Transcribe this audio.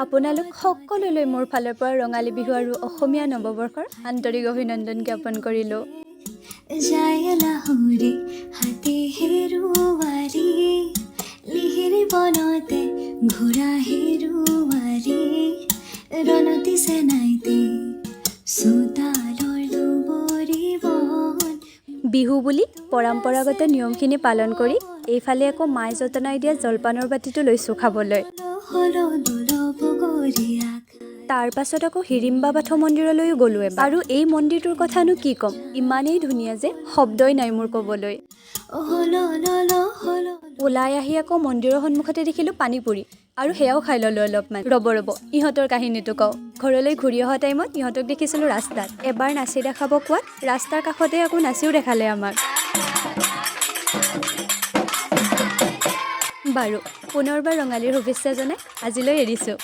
আপোনালোক সকলোলৈ মোৰ ফালৰ পৰা ৰঙালী বিহু আৰু অসমীয়া নৱবৰ্ষৰ আন্তৰিক অভিনন্দন জ্ঞাপন কৰিলোঁ। যায় লাহৰি হাতী হেৰুৱাৰী লিহিৰি বনতে ঘোঁৰা হেৰুৱাৰী ৰণতি চেনাইতে চোতালৰ দুবৰি বন। বিহু বুলি পৰম্পৰাগত নিয়মখিনি পালন কৰি এইফালে আকৌ মায়ে যতনাই দিয়া জলপানৰ বাতিটো লৈছোঁ খাবলৈ। তাৰ পাছত আকৌ হিড়িম্বা বাথৌ মন্দিৰলৈও গ'লো এবাৰ। আৰু এই মন্দিৰটোৰ কথানো কি ক'ম, ইমানেই ধুনীয়া যে শব্দই নাই মোৰ ক'বলৈ। ওলাই আহি আকৌ মন্দিৰৰ সন্মুখতে দেখিলোঁ পানীপুৰি, আৰু সেয়াও খাই ল'লোঁ অলপমান। ৰ'ব ইহঁতৰ কাহিনীটো কওঁ। ঘৰলৈ ঘূৰি অহা টাইমত ইহঁতক দেখিছিলোঁ ৰাস্তাত। এবাৰ নাচি দেখাব কোৱাত ৰাস্তাৰ কাষতে আকৌ নাচিও দেখালে আমাক। বাৰু পুনৰবাৰ ৰঙালীৰ শুভেচ্ছা জনাই আজিলৈ এৰিছোঁ।